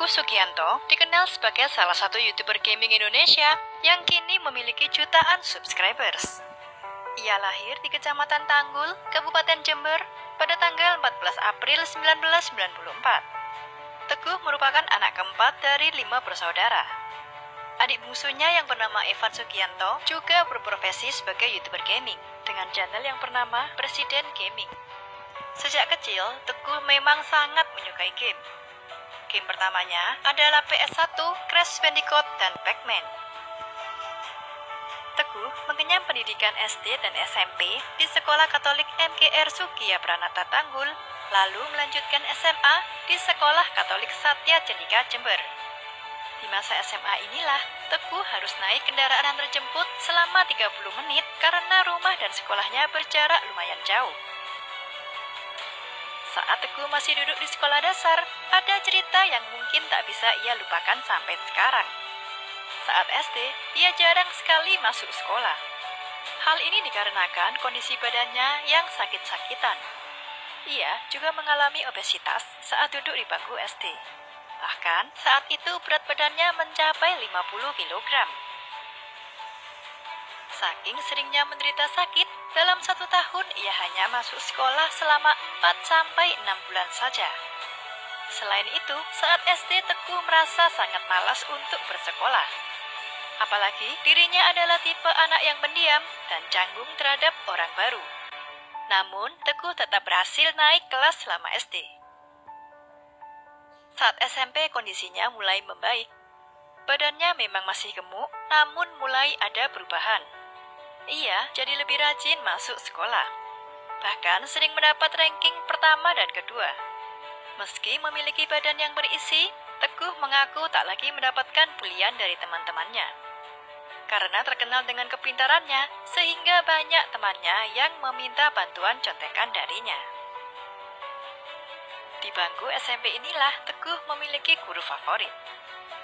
Teguh Sugianto dikenal sebagai salah satu YouTuber gaming Indonesia yang kini memiliki jutaan subscribers. Ia lahir di Kecamatan Tanggul, Kabupaten Jember pada tanggal 14 April 1994. Teguh merupakan anak keempat dari 5 bersaudara. Adik bungsunya yang bernama Evan Sugianto juga berprofesi sebagai YouTuber gaming dengan channel yang bernama Presiden Gaming. Sejak kecil, Teguh memang sangat menyukai game. Game pertamanya adalah PS1, Crash Bandicoot, dan Pac-Man. Teguh mengenyam pendidikan SD dan SMP di Sekolah Katolik MGR Sugiya Pranata Tanggul, lalu melanjutkan SMA di Sekolah Katolik Satya Cendika Jember. Di masa SMA inilah, Teguh harus naik kendaraan antar jemput selama 30 menit karena rumah dan sekolahnya berjarak lumayan jauh. Saat Teguh masih duduk di sekolah dasar, ada cerita yang mungkin tak bisa ia lupakan sampai sekarang. Saat SD, ia jarang sekali masuk sekolah. Hal ini dikarenakan kondisi badannya yang sakit-sakitan. Ia juga mengalami obesitas saat duduk di bangku SD. Bahkan saat itu berat badannya mencapai 50 kg. Saking seringnya menderita sakit, dalam 1 tahun ia hanya masuk sekolah selama 4-6 bulan saja. Selain itu, saat SD Teguh merasa sangat malas untuk bersekolah. Apalagi dirinya adalah tipe anak yang pendiam dan canggung terhadap orang baru. Namun, Teguh tetap berhasil naik kelas selama SD. Saat SMP kondisinya mulai membaik. Badannya memang masih gemuk, namun mulai ada perubahan. Ia jadi lebih rajin masuk sekolah. Bahkan sering mendapat ranking pertama dan kedua. Meski memiliki badan yang berisi, Teguh mengaku tak lagi mendapatkan bulian dari teman-temannya. Karena terkenal dengan kepintarannya, sehingga banyak temannya yang meminta bantuan contekan darinya. Di bangku SMP inilah Teguh memiliki guru favorit.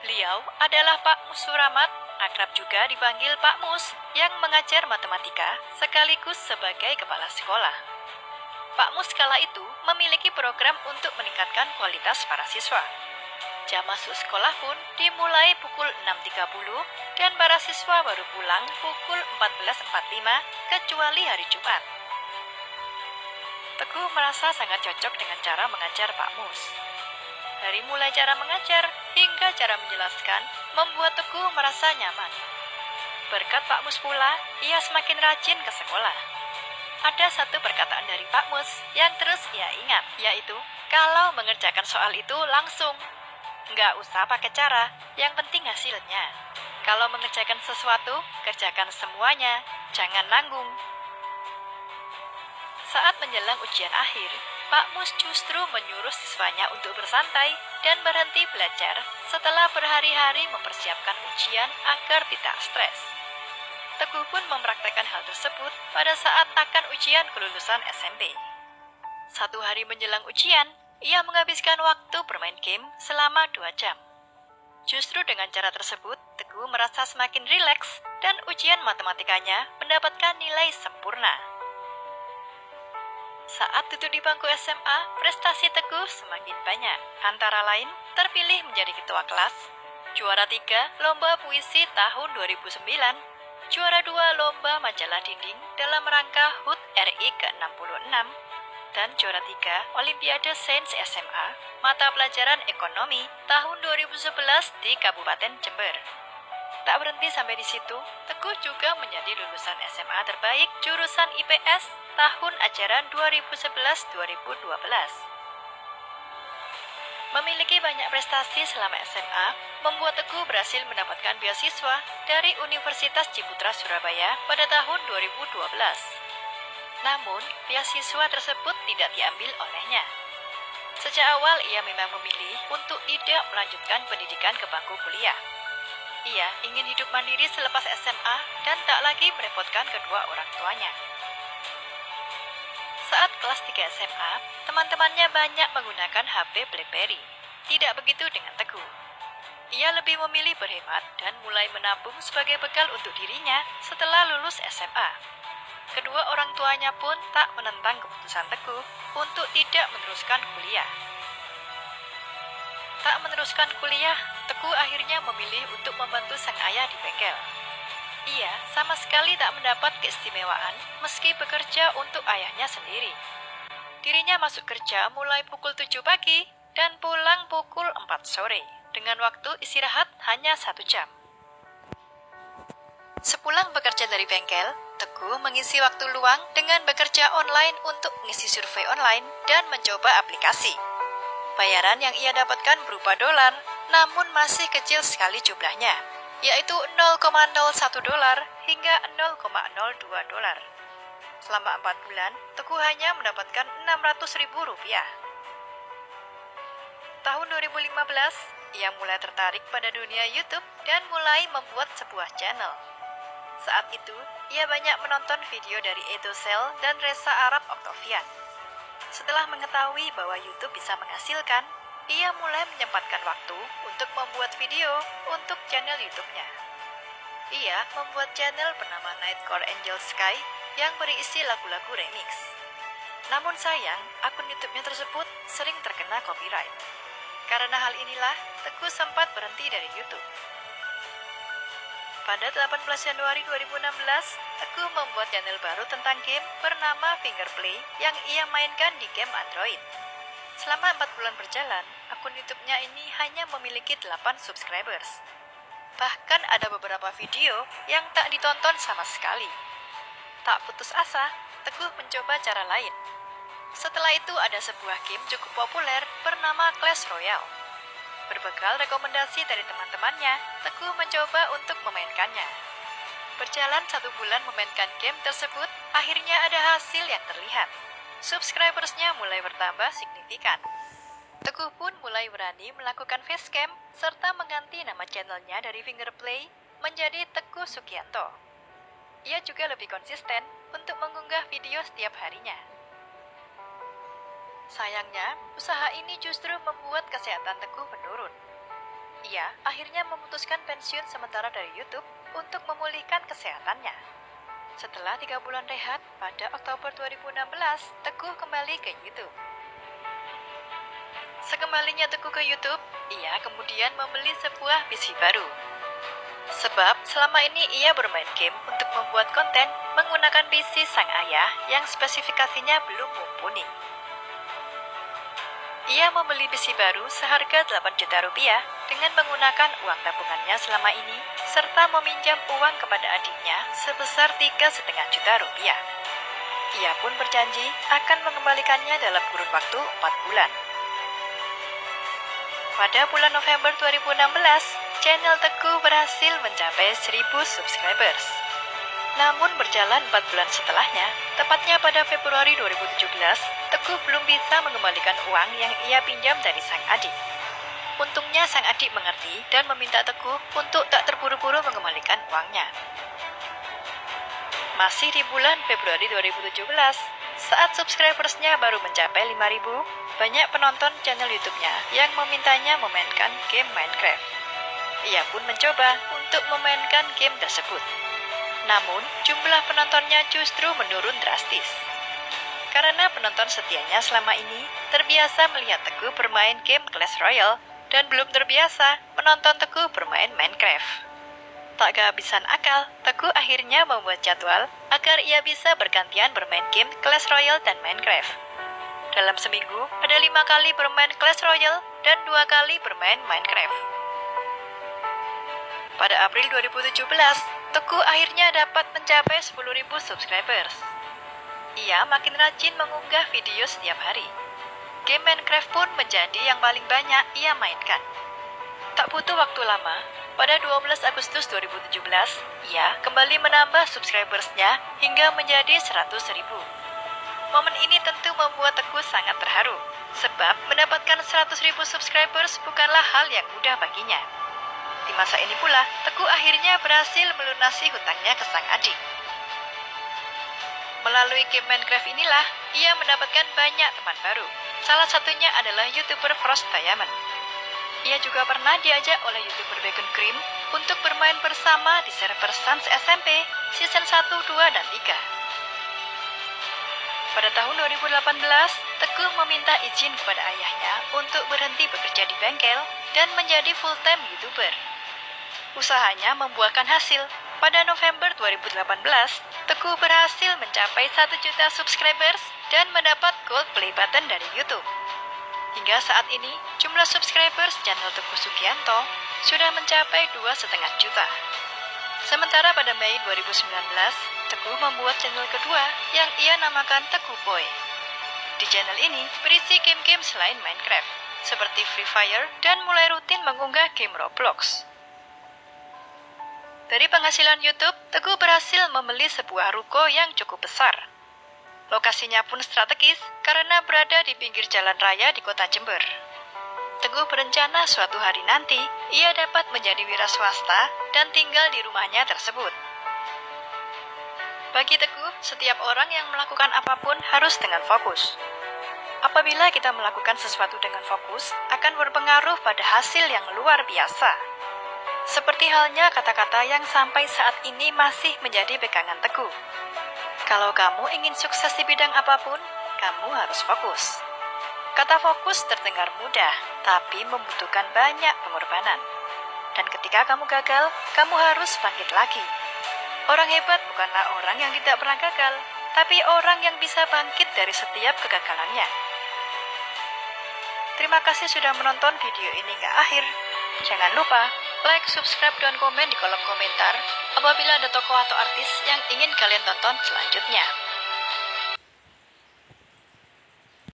Beliau adalah Pak Mus Suramat, akrab juga dipanggil Pak Mus, yang mengajar matematika sekaligus sebagai kepala sekolah. Pak Mus kala itu memiliki program untuk meningkatkan kualitas para siswa. Jam masuk sekolah pun dimulai pukul 6.30 dan para siswa baru pulang pukul 14.45 kecuali hari Jumat. Teguh merasa sangat cocok dengan cara mengajar Pak Mus. Dari mulai cara mengajar hingga cara menjelaskan membuat Teguh merasa nyaman. Berkat Pak Mus pula, ia semakin rajin ke sekolah. Ada satu perkataan dari Pak Mus yang terus ia ingat, yaitu, kalau mengerjakan soal itu langsung. Nggak usah pakai cara, yang penting hasilnya. Kalau mengerjakan sesuatu, kerjakan semuanya, jangan nanggung. Saat menjelang ujian akhir, Pak Mus justru menyuruh siswanya untuk bersantai dan berhenti belajar setelah berhari-hari mempersiapkan ujian agar tidak stres. Teguh pun mempraktekkan hal tersebut pada saat akan ujian kelulusan SMP. 1 hari menjelang ujian, ia menghabiskan waktu bermain game selama 2 jam. Justru dengan cara tersebut, Teguh merasa semakin rileks dan ujian matematikanya mendapatkan nilai sempurna. Saat duduk di bangku SMA, prestasi Teguh semakin banyak. Antara lain, terpilih menjadi ketua kelas, juara 3 Lomba Puisi tahun 2009, juara 2 Lomba Majalah Dinding dalam rangka HUT RI ke-66, dan juara 3 Olimpiade Sains SMA, mata pelajaran ekonomi tahun 2011 di Kabupaten Jember. Tak berhenti sampai di situ, Teguh juga menjadi lulusan SMA terbaik jurusan IPS tahun ajaran 2011-2012. Memiliki banyak prestasi selama SMA, membuat Teguh berhasil mendapatkan beasiswa dari Universitas Ciputra Surabaya pada tahun 2012. Namun, beasiswa tersebut tidak diambil olehnya. Sejak awal ia memang memilih untuk tidak melanjutkan pendidikan ke bangku kuliah. Ia ingin hidup mandiri selepas SMA dan tak lagi merepotkan kedua orang tuanya. Saat kelas 3 SMA, teman-temannya banyak menggunakan HP BlackBerry. Tidak begitu dengan Teguh. Ia lebih memilih berhemat dan mulai menabung sebagai bekal untuk dirinya setelah lulus SMA. Kedua orang tuanya pun tak menentang keputusan Teguh untuk tidak meneruskan kuliah. Tak meneruskan kuliah, Teguh akhirnya memilih untuk membantu sang ayah di bengkel. Ia sama sekali tak mendapat keistimewaan meski bekerja untuk ayahnya sendiri. Dirinya masuk kerja mulai pukul 7 pagi dan pulang pukul 4 sore, dengan waktu istirahat hanya 1 jam. Sepulang bekerja dari bengkel, Teguh mengisi waktu luang dengan bekerja online untuk mengisi survei online dan mencoba aplikasi. Bayaran yang ia dapatkan berupa dolar, namun masih kecil sekali jumlahnya, yaitu 0,01 dolar hingga 0,02 dolar. Selama 4 bulan, Teguh hanya mendapatkan 600.000 rupiah. Tahun 2015, ia mulai tertarik pada dunia YouTube dan mulai membuat sebuah channel. Saat itu, ia banyak menonton video dari Edocel dan Reza Arab Octavian. Setelah mengetahui bahwa YouTube bisa menghasilkan, ia mulai menyempatkan waktu untuk membuat video untuk channel YouTube-nya. Ia membuat channel bernama Nightcore Angel Sky yang berisi lagu-lagu remix. Namun sayang, akun YouTube-nya tersebut sering terkena copyright. Karena hal inilah, Teguh sempat berhenti dari YouTube. Pada 18 Januari 2016, Teguh membuat channel baru tentang game bernama Fingerplay yang ia mainkan di game Android. Selama 4 bulan berjalan, akun YouTube-nya ini hanya memiliki 8 subscribers. Bahkan ada beberapa video yang tak ditonton sama sekali. Tak putus asa, Teguh mencoba cara lain. Setelah itu ada sebuah game cukup populer bernama Clash Royale. Berbekal rekomendasi dari teman-temannya, Teguh mencoba untuk memainkannya. Berjalan 1 bulan memainkan game tersebut, akhirnya ada hasil yang terlihat. Subscribersnya mulai bertambah signifikan. Teguh pun mulai berani melakukan facecam serta mengganti nama channelnya dari Fingerplay menjadi Teguh Sugianto. Ia juga lebih konsisten untuk mengunggah video setiap harinya. Sayangnya, usaha ini justru membuat kesehatan Teguh menurun. Ia akhirnya memutuskan pensiun sementara dari YouTube untuk memulihkan kesehatannya. Setelah 3 bulan rehat, pada Oktober 2016, Teguh kembali ke YouTube. Sekembalinya Teguh ke YouTube, ia kemudian membeli sebuah PC baru. Sebab selama ini ia bermain game untuk membuat konten menggunakan PC sang ayah yang spesifikasinya belum mumpuni. Ia membeli PC baru seharga 8 juta rupiah dengan menggunakan uang tabungannya selama ini, serta meminjam uang kepada adiknya sebesar 3,5 juta rupiah. Ia pun berjanji akan mengembalikannya dalam kurun waktu 4 bulan. Pada bulan November 2016, channel Teguh berhasil mencapai 1.000 subscribers. Namun berjalan 4 bulan setelahnya, tepatnya pada Februari 2017, Teguh belum bisa mengembalikan uang yang ia pinjam dari sang adik. Untungnya sang adik mengerti dan meminta Teguh untuk tak terburu-buru mengembalikan uangnya. Masih di bulan Februari 2017, saat subscribersnya baru mencapai 5.000, banyak penonton channel YouTube-nya yang memintanya memainkan game Minecraft. Ia pun mencoba untuk memainkan game tersebut. Namun, jumlah penontonnya justru menurun drastis. Karena penonton setianya selama ini terbiasa melihat Teguh bermain game Clash Royale dan belum terbiasa menonton Teguh bermain Minecraft. Tak kehabisan akal, Teguh akhirnya membuat jadwal agar ia bisa bergantian bermain game Clash Royale dan Minecraft. Dalam seminggu, ada 5 kali bermain Clash Royale dan 2 kali bermain Minecraft. Pada April 2017, Teguh akhirnya dapat mencapai 10.000 subscribers. Ia makin rajin mengunggah video setiap hari. Game Minecraft pun menjadi yang paling banyak ia mainkan. Tak butuh waktu lama, pada 12 Agustus 2017, ia kembali menambah subscribersnya hingga menjadi 100.000. Momen ini tentu membuat Teguh sangat terharu, sebab mendapatkan 100.000 subscribers bukanlah hal yang mudah baginya. Di masa ini pula, Teguh akhirnya berhasil melunasi hutangnya ke sang adik. Melalui game Minecraft inilah, ia mendapatkan banyak teman baru. Salah satunya adalah YouTuber Frost Diamond. Ia juga pernah diajak oleh YouTuber Bacon Cream untuk bermain bersama di server Sans SMP Season 1, 2, dan 3. Pada tahun 2018, Teguh meminta izin kepada ayahnya untuk berhenti bekerja di bengkel dan menjadi full-time YouTuber. Usahanya membuahkan hasil. Pada November 2018, Teguh berhasil mencapai 1 juta subscribers dan mendapat gold play button dari YouTube. Hingga saat ini, jumlah subscribers channel Teguh Sugianto sudah mencapai 2,5 juta. Sementara pada Mei 2019, Teguh membuat channel kedua yang ia namakan Teguh Boy. Di channel ini berisi game-game selain Minecraft, seperti Free Fire dan mulai rutin mengunggah game Roblox. Dari penghasilan YouTube, Teguh berhasil membeli sebuah ruko yang cukup besar. Lokasinya pun strategis karena berada di pinggir jalan raya di kota Jember. Teguh berencana suatu hari nanti ia dapat menjadi wira swasta dan tinggal di rumahnya tersebut. Bagi Teguh, setiap orang yang melakukan apapun harus dengan fokus. Apabila kita melakukan sesuatu dengan fokus, akan berpengaruh pada hasil yang luar biasa. Seperti halnya kata-kata yang sampai saat ini masih menjadi pegangan Teguh. Kalau kamu ingin sukses di bidang apapun, kamu harus fokus. Kata fokus terdengar mudah, tapi membutuhkan banyak pengorbanan. Dan ketika kamu gagal, kamu harus bangkit lagi. Orang hebat bukanlah orang yang tidak pernah gagal, tapi orang yang bisa bangkit dari setiap kegagalannya. Terima kasih sudah menonton video ini hingga akhir. Jangan lupa like, subscribe, dan komen di kolom komentar apabila ada tokoh atau artis yang ingin kalian tonton selanjutnya.